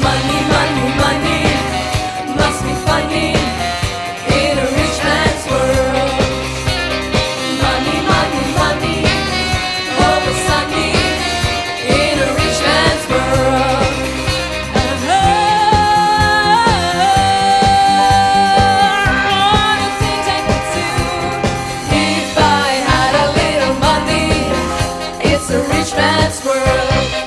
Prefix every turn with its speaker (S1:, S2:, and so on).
S1: Money, money, money must be funny in a rich man's world. Money, money, money, always sunny in a rich man's world. All the things I could do if I had a little money. It's a rich man's world.